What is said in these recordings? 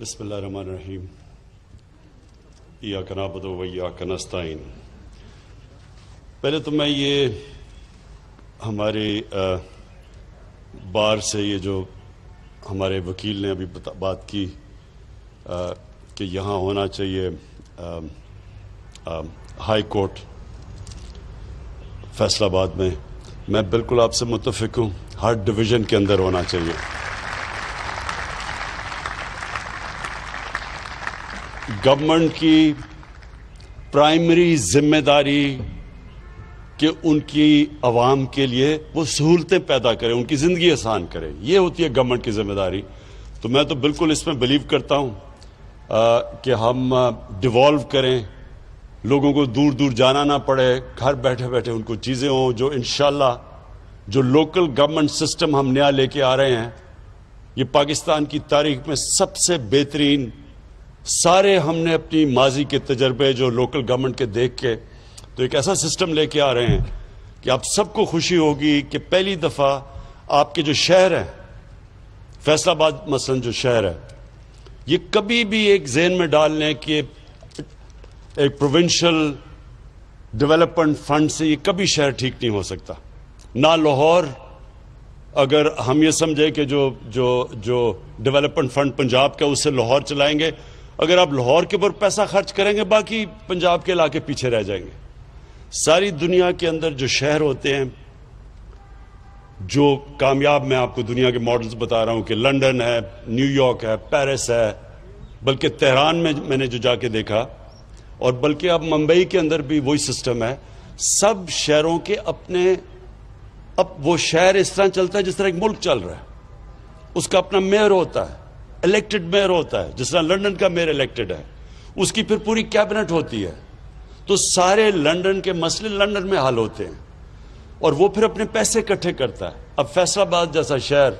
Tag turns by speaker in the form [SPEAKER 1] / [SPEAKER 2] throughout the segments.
[SPEAKER 1] بسم اللہ الرحمن الرحیم ایاک نعبد و ایاک نستعین۔ پہلے تو میں یہ ہمارے بار سے یہ جو ہمارے وکیل نے ابھی بات کی کہ یہاں ہونا چاہیے ہائی کورٹ فیصل آباد میں بالکل آپ سے متفق ہوں، ہر ڈویژن کے اندر ہونا چاہیے۔ گورنمنٹ کی پرائمری ذمہ داری کہ ان کی عوام کے لیے وہ سہولتیں پیدا کرے، ان کی زندگی آسان کرے، یہ ہوتی ہے گورنمنٹ کی ذمہ داری۔ تو میں تو بالکل اس میں بلیو کرتا ہوں کہ ہم ڈیوالو کریں، لوگوں کو دور دور جانا نہ پڑے، گھر بیٹھے بیٹھے ان کو چیزیں ہوں جو انشاءاللہ جو لوکل گورنمنٹ سسٹم ہم نیا لے کے آ رہے ہیں، یہ پاکستان کی تاریخ میں سب سے بہترین، سارے ہم نے اپنی ماضی کے تجربے جو لوکل گورنمنٹ کے دیکھ کے تو ایک ایسا سسٹم لے کے آ رہے ہیں کہ آپ سب کو خوشی ہوگی کہ پہلی دفعہ آپ کے جو شہر ہے فیصل آباد مثلا جو شہر ہے، یہ کبھی بھی ایک ذہن میں ڈال لیں کہ ایک پروونشل ڈیولپمنٹ فنڈ سے یہ کبھی شہر ٹھیک نہیں ہو سکتا۔ نہ لاہور، اگر ہم یہ سمجھیں کہ جو ڈیولپمنٹ فنڈ پنجاب کا اس سے لاہور چلائیں گے، اگر آپ لاہور کے اوپر پیسہ خرچ کریں گے باقی پنجاب کے علاقے پیچھے رہ جائیں گے۔ ساری دنیا کے اندر جو شہر ہوتے ہیں جو کامیاب، میں آپ کو دنیا کے ماڈلز بتا رہا ہوں کہ لنڈن ہے، نیو یارک ہے، پیرس ہے، بلکہ تہران میں نے جو جا کے دیکھا، اور بلکہ اب ممبئی کے اندر بھی وہی سسٹم ہے۔ سب شہروں کے اپنے، اب وہ شہر اس طرح چلتا ہے جس طرح ایک ملک چل رہا ہے، اس کا اپنا میئر ہوتا ہے، الیکٹڈ میئر ہوتا ہے، جس طرح لنڈن کا میئر الیکٹڈ ہے، اس کی پھر پوری کیبنٹ ہوتی ہے، تو سارے لنڈن کے مسئلے لنڈن میں حل ہوتے ہیں اور وہ پھر اپنے پیسے اکٹھے کرتا ہے۔ اب فیصل آباد جیسا شہر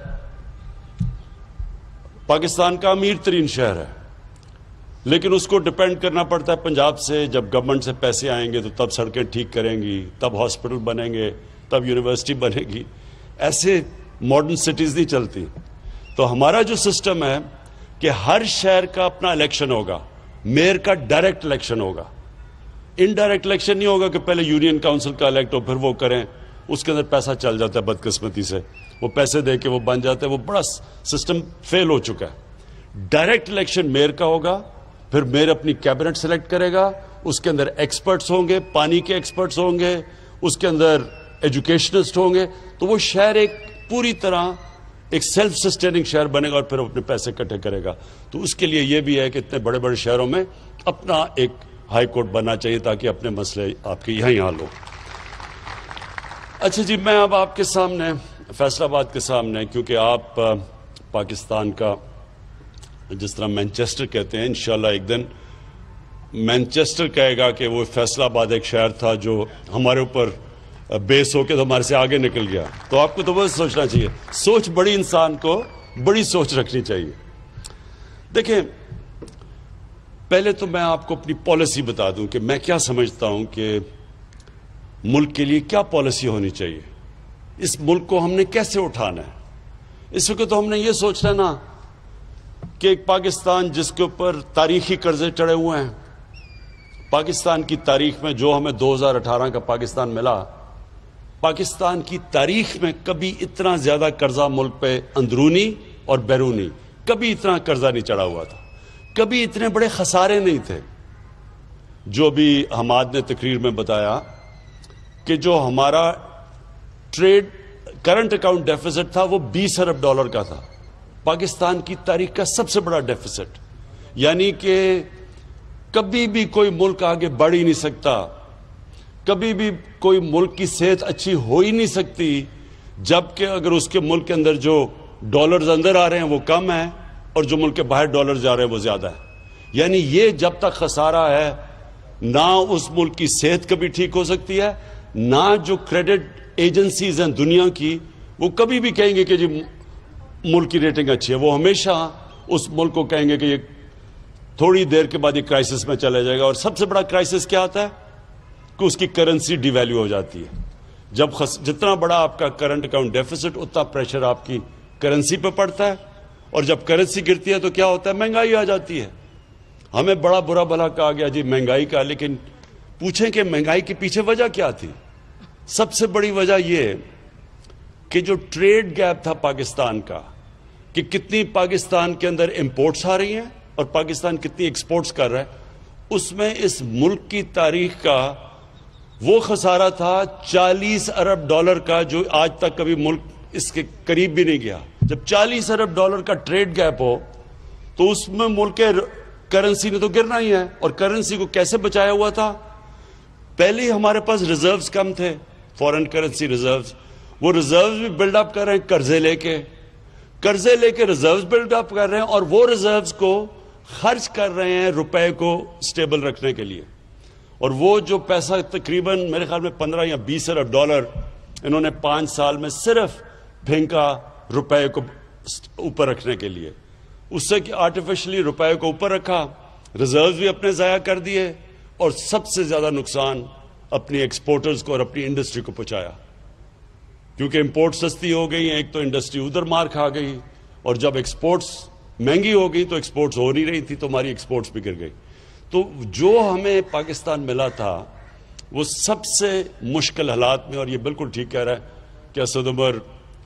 [SPEAKER 1] پاکستان کا امیر ترین شہر ہے، لیکن اس کو ڈیپینڈ کرنا پڑتا ہے پنجاب سے۔ جب گورنمنٹ سے پیسے آئیں گے تو تب سڑکیں ٹھیک کریں گی، تب ہاسپٹل بنیں گے، تب یونیورسٹی بنے گی۔ ایسے ماڈرن سٹیز نہیں چلتی۔ تو ہمارا جو سسٹم ہے کہ ہر شہر کا اپنا الیکشن ہوگا، میئر کا ڈائریکٹ الیکشن ہوگا، انڈائریکٹ الیکشن نہیں ہوگا کہ پہلے یونین کاؤنسل کا الیکٹ ہو پھر وہ کریں، اس کے اندر پیسہ چل جاتا ہے بدقسمتی سے، وہ پیسے دے کے وہ بن جاتے ہیں، وہ بڑا سسٹم فیل ہو چکا ہے۔ ڈائریکٹ الیکشن میئر کا ہوگا، پھر میئر اپنی کیبنٹ سلیکٹ کرے گا، اس کے اندر ایکسپرٹس ہوں گے، پانی کے ایکسپرٹس ہوں گے، اس کے اندر ایجوکیشنسٹ ہوں گے، تو وہ شہر ایک پوری طرح ایک سیلف سسٹیننگ شہر بنے گا اور پھر اپنے پیسے اکٹھے کرے گا۔ تو اس کے لیے یہ بھی ہے کہ اتنے بڑے بڑے شہروں میں اپنا ایک ہائی کورٹ بننا چاہیے تاکہ اپنے مسئلے آپ کے یہیں حل ہو۔ اچھا جی، میں اب آپ کے سامنے فیصل آباد کے سامنے، کیونکہ آپ پاکستان کا جس طرح مینچسٹر کہتے ہیں، انشاءاللہ ایک دن مینچسٹر کہے گا کہ وہ فیصل آباد ایک شہر تھا جو ہمارے اوپر بیس ہو کے تو ہمارے سے آگے نکل گیا۔ تو آپ کو تو بس سوچنا چاہیے، سوچ بڑی، انسان کو بڑی سوچ رکھنی چاہیے۔ دیکھیں، پہلے تو میں آپ کو اپنی پالیسی بتا دوں کہ میں کیا سمجھتا ہوں کہ ملک کے لیے کیا پالیسی ہونی چاہیے، اس ملک کو ہم نے کیسے اٹھانا ہے۔ اس وقت تو ہم نے یہ سوچنا نا کہ ایک پاکستان جس کے اوپر تاریخی قرضے چڑھے ہوئے ہیں، پاکستان کی تاریخ میں جو ہمیں 2018 کا پاکستان ملا، پاکستان کی تاریخ میں کبھی اتنا زیادہ قرضہ ملک پہ اندرونی اور بیرونی کبھی اتنا قرضہ نہیں چڑھا ہوا تھا، کبھی اتنے بڑے خسارے نہیں تھے۔ جو بھی حماد نے تقریر میں بتایا کہ جو ہمارا ٹریڈ کرنٹ اکاؤنٹ ڈیفیسٹ تھا وہ 20 ارب ڈالر کا تھا، پاکستان کی تاریخ کا سب سے بڑا ڈیفیسٹ، یعنی کہ کبھی بھی کوئی ملک آگے بڑھ ہی نہیں سکتا، کبھی بھی کوئی ملک کی صحت اچھی ہو ہی نہیں سکتی جبکہ اگر اس کے ملک کے اندر جو ڈالرز اندر آ رہے ہیں وہ کم ہیں اور جو ملک کے باہر ڈالرز جا رہے ہیں وہ زیادہ ہے۔ یعنی یہ جب تک خسارہ ہے، نہ اس ملک کی صحت کبھی ٹھیک ہو سکتی ہے، نہ جو کریڈٹ ایجنسیز ہیں دنیا کی وہ کبھی بھی کہیں گے کہ جی ملک کی ریٹنگ اچھی ہے، وہ ہمیشہ اس ملک کو کہیں گے کہ یہ تھوڑی دیر کے بعد یہ کرائسس میں چلے جائے گا۔ اور سب سے بڑا کرائسس کیا آتا ہے کہ اس کی کرنسی ڈی ویلیو ہو جاتی ہے۔ جب جتنا بڑا آپ کا کرنٹ اکاؤنٹ ڈیفیسٹ اتنا پریشر آپ کی کرنسی پہ پڑتا ہے اور جب کرنسی گرتی ہے تو کیا ہوتا ہے؟ مہنگائی آ جاتی ہے. ہمیں بڑا برا بھلا کہا گیا جی مہنگائی کا، لیکن پوچھیں کہ مہنگائی کے پیچھے وجہ کیا تھی؟ سب سے بڑی وجہ یہ کہ جو ٹریڈ گیپ تھا پاکستان کا، کہ کتنی پاکستان کے اندر امپورٹس آ رہی ہیں اور پاکستان کتنی ایکسپورٹس کر رہا ہے، اس میں اس ملک کی تاریخ کا وہ خسارہ تھا 40 ارب ڈالر کا، جو آج تک کبھی ملک اس کے قریب بھی نہیں گیا. جب 40 ارب ڈالر کا ٹریڈ گیپ ہو تو اس میں ملک کے کرنسی نے تو گرنا ہی ہے. اور کرنسی کو کیسے بچایا ہوا تھا؟ پہلے ہی ہمارے پاس ریزروز کم تھے، فورن کرنسی ریزروز. وہ ریزروز بھی بلڈ اپ کر رہے ہیں قرضے لے کے ریزروز بلڈ اپ کر رہے ہیں، اور وہ ریزروز کو خرچ کر رہے ہیں روپے کو سٹیبل رکھنے کے لیے. اور وہ جو پیسہ تقریباً میرے خیال میں 15 یا 20 ارب ڈالر انہوں نے 5 سال میں صرف پھینکا روپے کو اوپر رکھنے کے لیے. اس سے کہ آرٹیفیشلی روپے کو اوپر رکھا، ریزروز بھی اپنے ضائع کر دیے، اور سب سے زیادہ نقصان اپنی ایکسپورٹرز کو اور اپنی انڈسٹری کو پہنچایا. کیونکہ امپورٹ سستی ہو گئی ہیں، ایک تو انڈسٹری ادھر مار کھا گئی، اور جب ایکسپورٹس مہنگی ہو گئی تو ایکسپورٹس ہو نہیں رہی تھی تو ہماری ایکسپورٹس بھی گر گئی. تو جو ہمیں پاکستان ملا تھا وہ سب سے مشکل حالات میں، اور یہ بالکل ٹھیک کہہ رہا ہے کہ اسد عمر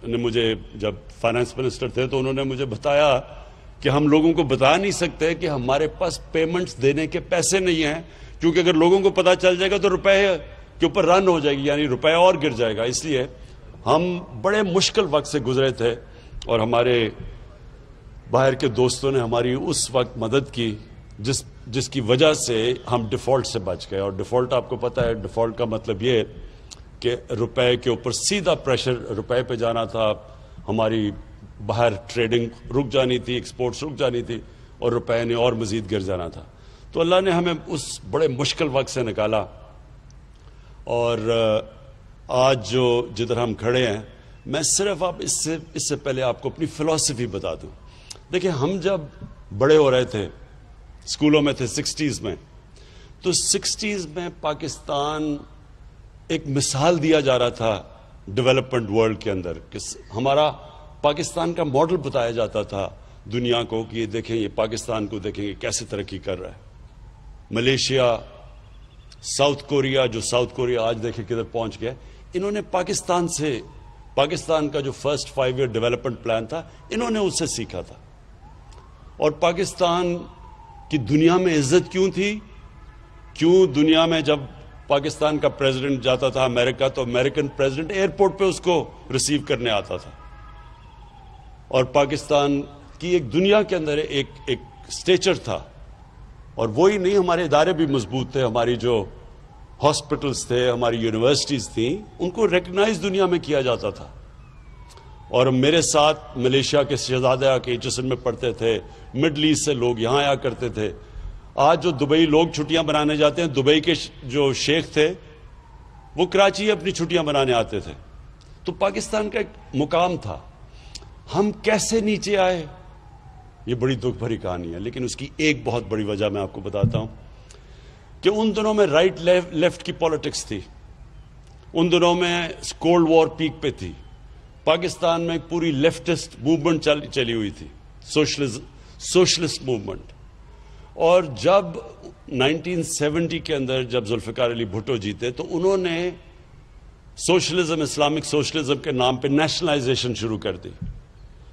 [SPEAKER 1] نے مجھے جب فائنانس منسٹر تھے تو انہوں نے مجھے بتایا کہ ہم لوگوں کو بتا نہیں سکتے کہ ہمارے پاس پیمنٹس دینے کے پیسے نہیں ہیں، کیونکہ اگر لوگوں کو پتا چل جائے گا تو روپے کے اوپر رن ہو جائے گی، یعنی روپے اور گر جائے گا. اس لیے ہم بڑے مشکل وقت سے گزرے تھے، اور ہمارے باہر کے دوستوں نے ہماری اس وقت مدد کی جس کی وجہ سے ہم ڈیفالٹ سے بچ گئے. اور ڈیفالٹ آپ کو پتہ ہے، ڈیفالٹ کا مطلب یہ کہ روپے کے اوپر سیدھا پریشر روپے پہ جانا تھا، ہماری باہر ٹریڈنگ رک جانی تھی، ایکسپورٹس رک جانی تھی، اور روپے نے اور مزید گر جانا تھا. تو اللہ نے ہمیں اس بڑے مشکل وقت سے نکالا. اور آج جو جدھر ہم کھڑے ہیں، میں صرف اس سے پہلے آپ کو اپنی فلسفی بتا دوں. دیکھیں، ہم جب بڑے ہو رہے تھے، اسکولوں میں تھے 60s میں، تو 60s میں پاکستان ایک مثال دیا جا رہا تھا ڈیولپمنٹ ورلڈ کے اندر، کہ ہمارا پاکستان کا ماڈل بتایا جاتا تھا دنیا کو کہ یہ دیکھیں، یہ پاکستان کو دیکھیں کہ کیسے ترقی کر رہا ہے. ملیشیا، ساؤتھ کوریا، جو ساؤتھ کوریا آج دیکھیں کدھر پہنچ گیا، انہوں نے پاکستان کا جو فرسٹ 5 ایئر ڈیولپمنٹ پلان تھا، انہوں نے اس سے سیکھا تھا. اور پاکستان کی دنیا میں عزت کیوں تھی؟ کیوں دنیا میں جب پاکستان کا پریزیڈنٹ جاتا تھا امریکہ تو امریکن پریزیڈنٹ ایئرپورٹ پہ اس کو ریسیو کرنے آتا تھا. اور پاکستان کی ایک دنیا کے اندر ایک سٹیچر تھا. اور وہی نہیں، ہمارے ادارے بھی مضبوط تھے، ہماری جو ہاسپٹلز تھے، ہماری یونیورسٹیز تھیں، ان کو ریکگنائز دنیا میں کیا جاتا تھا. اور میرے ساتھ ملیشیا کے شہزادے آ کے ایچ میں پڑھتے تھے، مڈل ایسٹ سے لوگ یہاں آیا کرتے تھے. آج جو دبئی لوگ چھٹیاں بنانے جاتے ہیں، دبئی کے جو شیخ تھے وہ کراچی اپنی چھٹیاں بنانے آتے تھے. تو پاکستان کا ایک مقام تھا. ہم کیسے نیچے آئے، یہ بڑی دکھ بھری کہانی ہے، لیکن اس کی ایک بہت بڑی وجہ میں آپ کو بتاتا ہوں کہ ان دنوں میں رائٹ لیفٹ کی پالیٹکس تھی. ان دنوں میں کولڈ وار پیک پہ تھی. پاکستان میں ایک پوری لیفٹسٹ موومنٹ چلی ہوئی تھی، سوشلسٹ موومنٹ. اور جب 1970 کے اندر جب ذوالفقار علی بھٹو جیتے تو انہوں نے سوشلزم، اسلامک سوشلزم کے نام پہ نیشنلائزیشن شروع کر دی.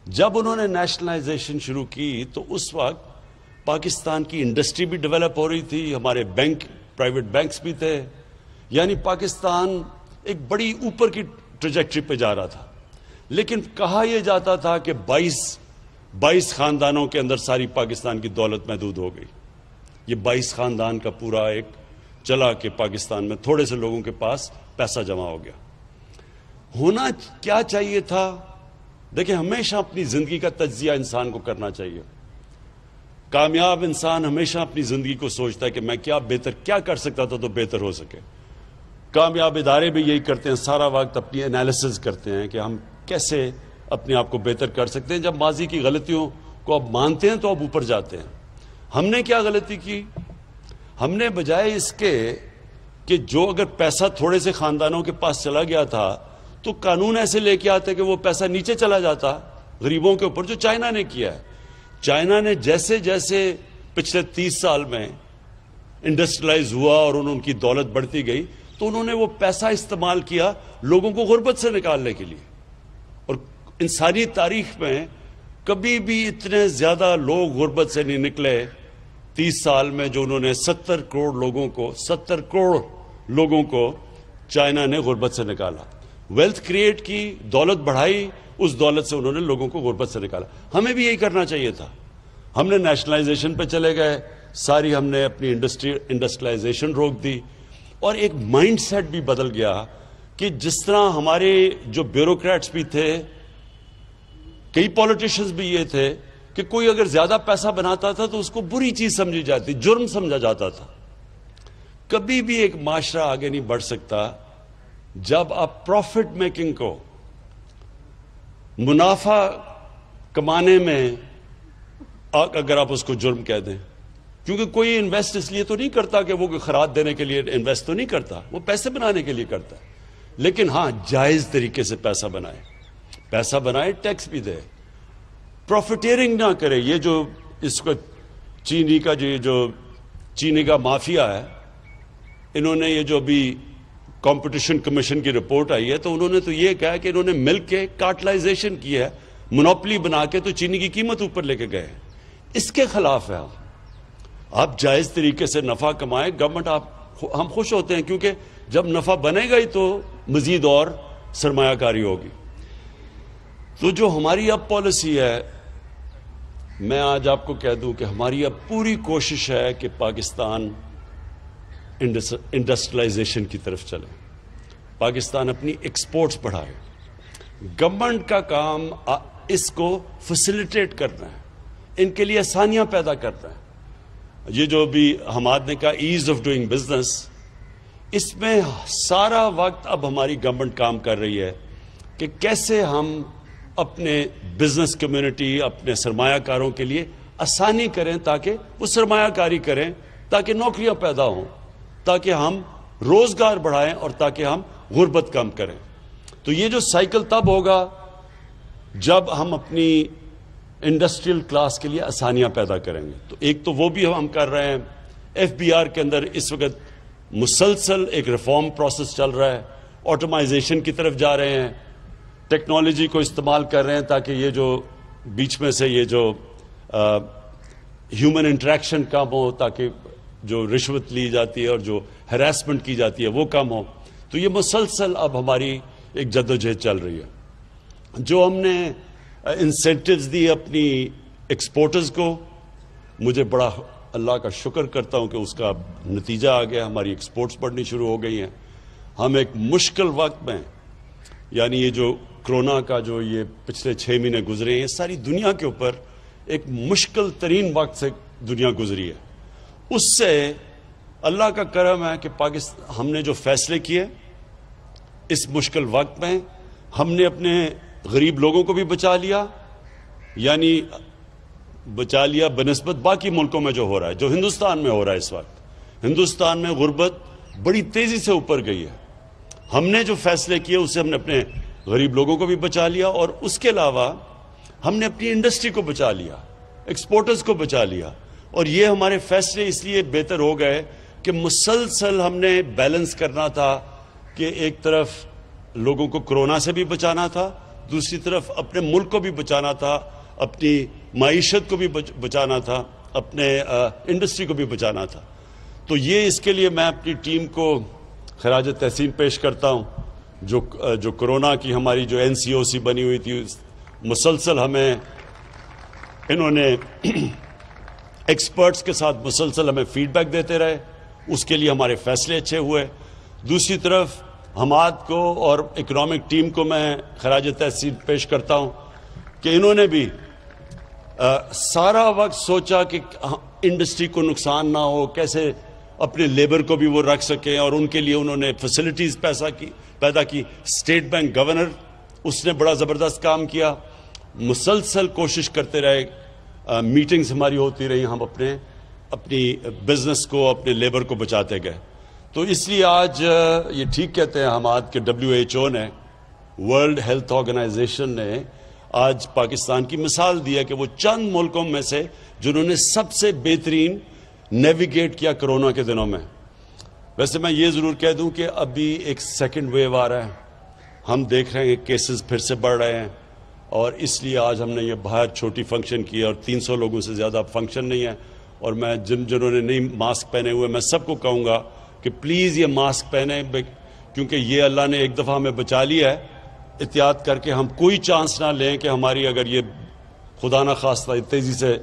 [SPEAKER 1] جب انہوں نے نیشنلائزیشن شروع کی تو اس وقت پاکستان کی انڈسٹری بھی ڈیولپ ہو رہی تھی، ہمارے بینک، پرائیویٹ بینکس بھی تھے، یعنی پاکستان ایک بڑی اوپر کی ٹریجیکٹری پہ جا رہا تھا. لیکن کہا یہ جاتا تھا کہ 22 خاندانوں کے اندر ساری پاکستان کی دولت محدود ہو گئی. یہ 22 خاندان کا پورا ایک چلا کہ پاکستان میں تھوڑے سے لوگوں کے پاس پیسہ جمع ہو گیا. ہونا کیا چاہیے تھا؟ دیکھیں، ہمیشہ اپنی زندگی کا تجزیہ انسان کو کرنا چاہیے. کامیاب انسان ہمیشہ اپنی زندگی کو سوچتا ہے کہ میں کیا کر سکتا تھا تو بہتر ہو سکے. کامیاب ادارے بھی یہی کرتے ہیں، سارا وقت اپنی انالیسز کرتے ہیں کہ ہم کیسے اپنے آپ کو بہتر کر سکتے ہیں. جب ماضی کی غلطیوں کو اب مانتے ہیں تو اب اوپر جاتے ہیں. ہم نے کیا غلطی کی؟ ہم نے بجائے اس کے کہ جو اگر پیسہ تھوڑے سے خاندانوں کے پاس چلا گیا تھا تو قانون ایسے لے کے آتے کہ وہ پیسہ نیچے چلا جاتا. غریبوں کے اوپر جو چائنا نے کیا ہے. چائنا نے جیسے جیسے پچھلے 30 سال میں انڈسٹریلائز ہوا اور ان کی دولت بڑھتی گئی تو انہوں نے وہ پیسہ استعمال کیا لوگوں کو غربت سے نکالنے کے لیے. اور انسانی تاریخ میں کبھی بھی اتنے زیادہ لوگ غربت سے نہیں نکلے 30 سال میں جو انہوں نے 70 کروڑ لوگوں کو چائنا نے غربت سے نکالا. ویلتھ کریٹ کی، دولت بڑھائی، اس دولت سے انہوں نے لوگوں کو غربت سے نکالا. ہمیں بھی یہی کرنا چاہیے تھا. ہم نے نیشنلائزیشن پہ چلے گئے، ساری ہم نے اپنی انڈسٹریلائزیشن روک دی، اور ایک مائنڈ سیٹ بھی بدل گیا کہ جس طرح ہمارے جو بیوروکریٹس بھی تھے، کئی پولیٹیشنز بھی یہ تھے کہ کوئی اگر زیادہ پیسہ بناتا تھا تو اس کو بری چیز سمجھی جاتی، جرم سمجھا جاتا تھا. کبھی بھی ایک معاشرہ آگے نہیں بڑھ سکتا جب آپ پروفٹ میکنگ کو، منافع کمانے میں اگر آپ اس کو جرم کہہ دیں. کیونکہ کوئی انویسٹ اس لیے تو نہیں کرتا کہ وہ خراج دینے کے لیے انویسٹ تو نہیں کرتا، وہ پیسے بنانے کے لیے کرتا ہے. لیکن ہاں جائز طریقے سے پیسہ بنائے، ٹیکس بھی دے، پروفیٹیرنگ نہ کرے. یہ جو اس کو چینی کا مافیا ہے، انہوں نے یہ جو ابھی کمپٹیشن کمیشن کی رپورٹ آئی ہے تو انہوں نے تو یہ کہا کہ انہوں نے مل کے کارٹلائزیشن کی ہے، مونوپلی بنا کے تو چینی کی قیمت اوپر لے کے گئے. اس کے خلاف ہے. آپ جائز طریقے سے نفع کمائیں، گورنمنٹ ہم خوش ہوتے ہیں کیونکہ جب نفع بنے گا ہی تو مزید اور سرمایہ کاری ہوگی. تو جو ہماری اب پالیسی ہے، میں آج آپ کو کہہ دوں کہ ہماری اب پوری کوشش ہے کہ پاکستان انڈسٹریلائزیشن کی طرف چلے، پاکستان اپنی ایکسپورٹس بڑھائے. گورنمنٹ کا کام اس کو فیسیلیٹیٹ کرنا ہے، ان کے لیے آسانیاں پیدا کرنا ہے. یہ جو بھی حماد نے کہا ایز آف ڈوئنگ بزنس، اس میں سارا وقت اب ہماری گورنمنٹ کام کر رہی ہے کہ کیسے ہم اپنے بزنس کمیونٹی، اپنے سرمایہ کاروں کے لیے آسانی کریں تاکہ وہ سرمایہ کاری کریں، تاکہ نوکریاں پیدا ہوں، تاکہ ہم روزگار بڑھائیں اور تاکہ ہم غربت کم کریں. تو یہ جو سائیکل تب ہوگا جب ہم اپنی انڈسٹریل کلاس کے لیے آسانیاں پیدا کریں گے. تو ایک تو وہ بھی ہم کر رہے ہیں. ایف بی آر کے اندر اس وقت مسلسل ایک ریفارم پروسیس چل رہا ہے، آٹومائزیشن کی طرف جا رہے ہیں، ٹیکنالوجی کو استعمال کر رہے ہیں تاکہ یہ جو بیچ میں سے یہ جو ہیومن انٹریکشن کم ہو، تاکہ جو رشوت لی جاتی ہے اور جو ہراسمنٹ کی جاتی ہے وہ کم ہو. تو یہ مسلسل اب ہماری ایک جدوجہد چل رہی ہے. جو ہم نے انسینٹیوز دی اپنی ایکسپورٹرز کو، مجھے بڑا اللہ کا شکر کرتا ہوں کہ اس کا نتیجہ آ گیا، ہماری ایکسپورٹس بڑھنی شروع ہو گئی ہیں. ہم ایک مشکل وقت میں، یعنی یہ جو کرونا کا جو یہ پچھلے 6 مہینے گزرے ہیں، ساری دنیا کے اوپر ایک مشکل ترین وقت سے دنیا گزری ہے. اس سے اللہ کا کرم ہے کہ ہم نے جو فیصلے کیے اس مشکل وقت میں، ہم نے اپنے غریب لوگوں کو بھی بچا لیا، یعنی بچا لیا بنسبت باقی ملکوں میں جو ہو رہا ہے، جو ہندوستان میں ہو رہا ہے. اس وقت ہندوستان میں غربت بڑی تیزی سے اوپر گئی ہے. ہم نے جو فیصلے کیے اس سے ہم نے اپنے غریب لوگوں کو بھی بچا لیا، اور اس کے علاوہ ہم نے اپنی انڈسٹری کو بچا لیا، ایکسپورٹرز کو بچا لیا. اور یہ ہمارے فیصلے اس لیے بہتر ہو گئے کہ مسلسل ہم نے بیلنس کرنا تھا کہ ایک طرف لوگوں کو کرونا سے بھی بچانا تھا، دوسری طرف اپنے ملک کو بھی بچانا تھا، اپنی معیشت کو بھی بچانا تھا، اپنے انڈسٹری کو بھی بچانا تھا. تو یہ اس کے لیے میں اپنی ٹیم کو خراج تحسین پیش کرتا ہوں. جو کرونا کی ہماری جو NCOC بنی ہوئی تھی، مسلسل ہمیں انہوں نے ایکسپرٹس کے ساتھ مسلسل ہمیں فیڈ بیک دیتے رہے، اس کے لیے ہمارے فیصلے اچھے ہوئے. دوسری طرف حماد کو اور اکنامک ٹیم کو میں خراج تحسین پیش کرتا ہوں کہ انہوں نے بھی سارا وقت سوچا کہ انڈسٹری کو نقصان نہ ہو، کیسے اپنے لیبر کو بھی وہ رکھ سکیں، اور ان کے لیے انہوں نے فیسلٹیز پیدا کی. اسٹیٹ بینک گورنر، اس نے بڑا زبردست کام کیا. مسلسل کوشش کرتے رہے، میٹنگز ہماری ہوتی رہی، ہم اپنی بزنس کو، اپنے لیبر کو بچاتے گئے. تو اس لیے آج یہ ٹھیک کہتے ہیں حماد کہ WHO نے، ورلڈ ہیلتھ آرگنائزیشن نے آج پاکستان کی مثال دی ہے کہ وہ چند ملکوں میں سے جنہوں نے سب سے بہترین نیویگیٹ کیا کرونا کے دنوں میں۔ ویسے میں یہ ضرور کہہ دوں کہ ابھی ایک سیکنڈ ویو آ رہا ہے، ہم دیکھ رہے ہیں کہ کیسز پھر سے بڑھ رہے ہیں، اور اس لیے آج ہم نے یہ باہر چھوٹی فنکشن کی اور 300 لوگوں سے زیادہ فنکشن نہیں ہے، اور میں جنہوں نے نہیں ماسک پہنے ہوئے میں سب کو کہوں گا کہ پلیز یہ ماسک پہنیں، کیونکہ یہ اللہ نے ایک دفعہ ہمیں بچا لیا ہے۔ احتیاط کر کے ہم کوئی چانس نہ لیں کہ ہماری اگر یہ خدا نہ خواستہ تیزی سے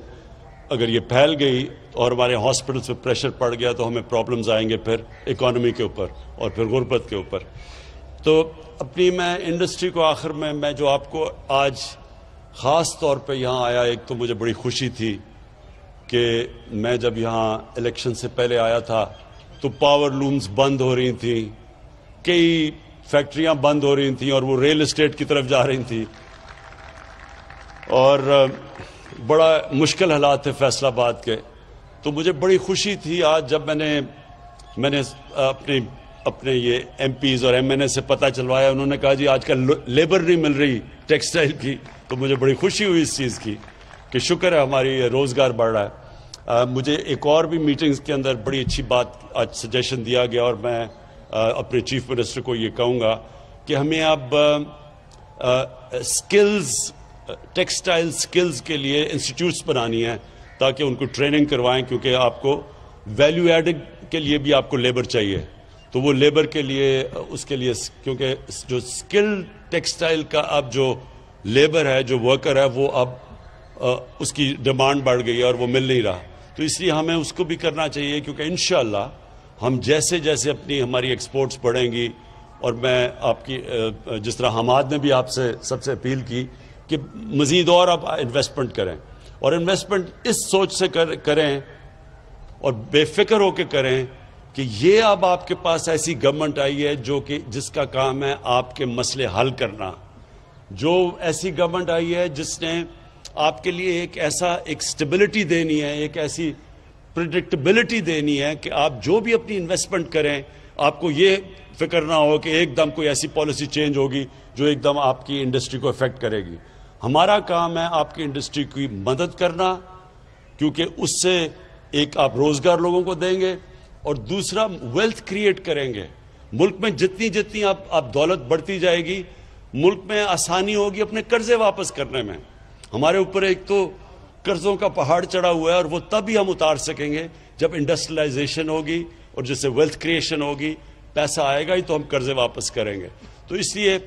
[SPEAKER 1] اگر یہ پھیل گئی اور ہمارے ہاسپٹلس پہ پریشر پڑ گیا تو ہمیں پرابلمز آئیں گے پھر اکانومی کے اوپر اور پھر غربت کے اوپر۔ تو اپنی میں انڈسٹری کو آخر میں جو آپ کو آج خاص طور پہ یہاں آیا، ایک تو مجھے بڑی خوشی تھی کہ میں جب یہاں الیکشن سے پہلے آیا تھا تو پاور لومز بند ہو رہی تھیں، کئی فیکٹریاں بند ہو رہی تھیں اور وہ ریل اسٹیٹ کی طرف جا رہی تھیں، اور بڑا مشکل حالات تھے فیصل آباد کے۔ تو مجھے بڑی خوشی تھی آج جب میں نے اپنے یہ ایم پیز اور ایم این اے سے پتہ چلوایا، انہوں نے کہا جی آج کل لیبر نہیں مل رہی ٹیکسٹائل کی، تو مجھے بڑی خوشی ہوئی اس چیز کی کہ شکر ہے ہماری روزگار بڑھ رہا ہے۔ مجھے ایک اور بھی میٹنگز کے اندر بڑی اچھی بات آج سجیشن دیا گیا، اور میں اپنے چیف منسٹر کو یہ کہوں گا کہ ہمیں اب سکلز، ٹیکسٹائل سکلز کے لیے انسٹیٹیوٹس بنانی ہیں تاکہ ان کو ٹریننگ کروائیں، کیونکہ آپ کو ویلیو ایڈنگ کے لیے بھی آپ کو لیبر چاہیے، تو وہ لیبر کے لیے اس کے لیے کیونکہ جو سکل ٹیکسٹائل کا اب جو لیبر ہے، جو ورکر ہے، وہ اب اس کی ڈیمانڈ بڑھ گئی ہے اور وہ مل نہیں رہا، تو اس لیے ہمیں اس کو بھی کرنا چاہیے، کیونکہ انشاءاللہ ہم جیسے جیسے ہماری ایکسپورٹس بڑھیں گی، اور میں آپ کی جس طرح حماد نے بھی آپ سے سب سے اپیل کی کہ مزید اور آپ انویسٹمنٹ کریں، اور انویسٹمنٹ اس سوچ سے کریں اور بے فکر ہو کے کریں کہ یہ اب آپ کے پاس ایسی گورنمنٹ آئی ہے جس کا کام ہے آپ کے مسئلے حل کرنا، جو ایسی گورنمنٹ آئی ہے جس نے آپ کے لیے ایک سٹیبلٹی دینی ہے، ایک ایسی پریڈکٹیبلٹی دینی ہے کہ آپ جو بھی اپنی انویسٹمنٹ کریں آپ کو یہ فکر نہ ہو کہ ایک دم کوئی ایسی پالیسی چینج ہوگی جو ایک دم آپ کی انڈسٹری کو افیکٹ کرے گی۔ ہمارا کام ہے آپ کی انڈسٹری کی مدد کرنا، کیونکہ اس سے ایک آپ روزگار لوگوں کو دیں گے، اور دوسرا ویلتھ کریٹ کریں گے۔ ملک میں جتنی آپ دولت بڑھتی جائے گی، ملک میں آسانی ہوگی اپنے قرضے واپس کرنے میں۔ ہمارے اوپر ایک تو قرضوں کا پہاڑ چڑھا ہوا ہے، اور وہ تب ہی ہم اتار سکیں گے جب انڈسٹریلائزیشن ہوگی اور جس سے ویلتھ کریشن ہوگی، پیسہ آئے گا ہی تو ہم قرضے واپس کریں گے۔ تو اس لیے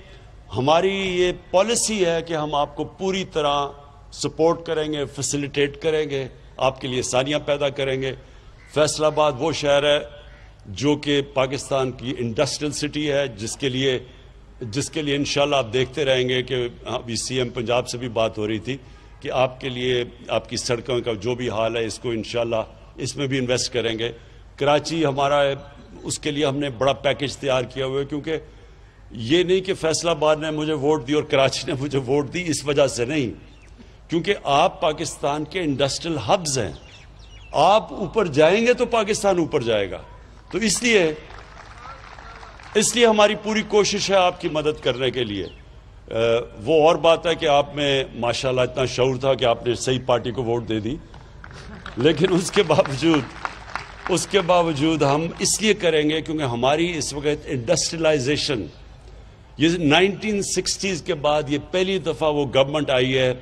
[SPEAKER 1] ہماری یہ پالیسی ہے کہ ہم آپ کو پوری طرح سپورٹ کریں گے، فیسیلیٹیٹ کریں گے، آپ کے لیے آسانیاں پیدا کریں گے۔ فیصل آباد وہ شہر ہے جو کہ پاکستان کی انڈسٹریل سٹی ہے، جس کے لیے انشاءاللہ آپ دیکھتے رہیں گے کہ ابھی سی ایم پنجاب سے بھی بات ہو رہی تھی کہ آپ کے لیے آپ کی سڑکوں کا جو بھی حال ہے اس کو انشاءاللہ اس میں بھی انویسٹ کریں گے۔ کراچی ہمارا ہے، اس کے لیے ہم نے بڑا پیکج تیار کیا ہوا ہے، کیونکہ یہ نہیں کہ فیصل آباد نے مجھے ووٹ دی اور کراچی نے مجھے ووٹ دی، اس وجہ سے نہیں، کیونکہ آپ پاکستان کے انڈسٹریل ہبز ہیں، آپ اوپر جائیں گے تو پاکستان اوپر جائے گا۔ تو اس لیے ہماری پوری کوشش ہے آپ کی مدد کرنے کے لیے۔ وہ اور بات ہے کہ آپ میں ماشاءاللہ اتنا شعور تھا کہ آپ نے صحیح پارٹی کو ووٹ دے دی، لیکن اس کے باوجود ہم اس لیے کریں گے کیونکہ ہماری اس وقت انڈسٹریلائزیشن، یہ 1960s کے بعد یہ پہلی دفعہ وہ گورنمنٹ آئی ہے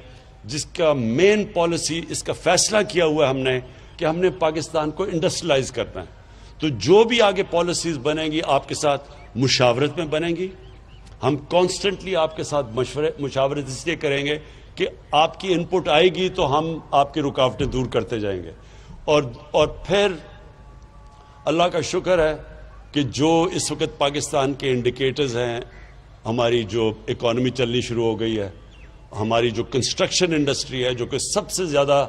[SPEAKER 1] جس کا مین پالیسی، اس کا فیصلہ کیا ہوا ہے ہم نے کہ ہم نے پاکستان کو انڈسٹریلائز کرنا ہے۔ تو جو بھی آگے پالیسیز بنیں گی آپ کے ساتھ مشاورت میں بنیں گی، ہم کانسٹنٹلی آپ کے ساتھ مشاورت اس لیے کریں گے کہ آپ کی انپٹ آئے گی تو ہم آپ کی رکاوٹیں دور کرتے جائیں گے، اور پھر اللہ کا شکر ہے کہ جو اس وقت پاکستان کے انڈیکیٹرز ہیں، ہماری جو اکانومی چلنی شروع ہو گئی ہے، ہماری جو کنسٹرکشن انڈسٹری ہے جو کہ سب سے زیادہ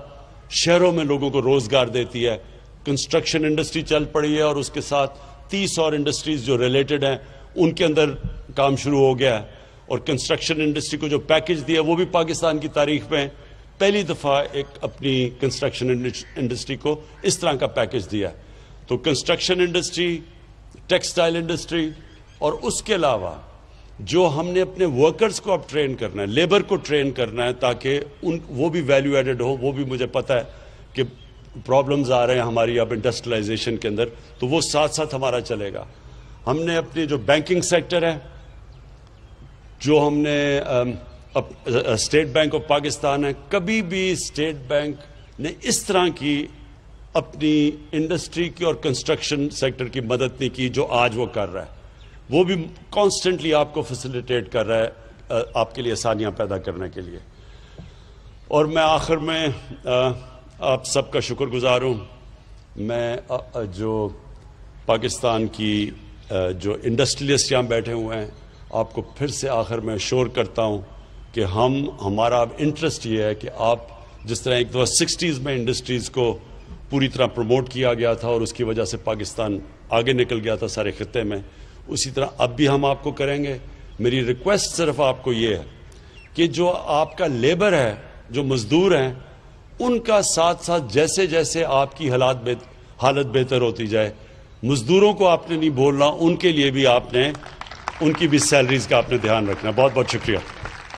[SPEAKER 1] شہروں میں لوگوں کو روزگار دیتی ہے، کنسٹرکشن انڈسٹری چل پڑی ہے، اور اس کے ساتھ 30 اور انڈسٹریز جو ریلیٹڈ ہیں ان کے اندر کام شروع ہو گیا ہے، اور کنسٹرکشن انڈسٹری کو جو پیکج دیا وہ بھی پاکستان کی تاریخ میں پہلی دفعہ ایک اپنی کنسٹرکشن انڈسٹری کو اس طرح کا پیکج دیا ہے۔ تو کنسٹرکشن انڈسٹری، ٹیکسٹائل انڈسٹری، اور اس کے علاوہ جو ہم نے اپنے ورکرز کو اب ٹرین کرنا ہے, لیبر کو ٹرین کرنا ہے, تاکہ وہ بھی ویلیو ایڈڈ ہو. وہ بھی مجھے پتہ ہے کہ پرابلمز آ رہے ہیں ہماری اب انڈسٹریلائزیشن کے اندر, تو وہ ساتھ ساتھ ہمارا چلے گا. ہم نے اپنی جو بینکنگ سیکٹر ہے, جو ہم نے اسٹیٹ بینک آف پاکستان ہے, کبھی بھی اسٹیٹ بینک نے اس طرح کی اپنی انڈسٹری کی اور کنسٹرکشن سیکٹر کی مدد نہیں کی جو آج وہ کر رہا ہے. وہ بھی کانسٹنٹلی آپ کو فیسیلیٹیٹ کر رہا ہے آپ کے لیے آسانیاں پیدا کرنے کے لیے. اور میں آخر میں آپ سب کا شکر گزار ہوں. میں جو پاکستان کی جو انڈسٹریلسٹ یہاں بیٹھے ہوئے ہیں, آپ کو پھر سے آخر میں شور کرتا ہوں کہ ہمارا اب انٹرسٹ یہ ہے کہ آپ جس طرح ایک دفعہ 60s میں انڈسٹریز کو پوری طرح پروموٹ کیا گیا تھا اور اس کی وجہ سے پاکستان آگے نکل گیا تھا سارے خطے میں, اسی طرح اب بھی ہم آپ کو کریں گے. میری ریکویسٹ صرف آپ کو یہ ہے کہ جو آپ کا لیبر ہے, جو مزدور ہیں, ان کا ساتھ ساتھ جیسے جیسے آپ کی حالت بہتر ہوتی جائے, مزدوروں کو آپ نے نہیں بولنا, ان کے لیے بھی آپ نے ان کی بھی سیلریز کا آپ نے دھیان رکھنا. بہت بہت شکریہ.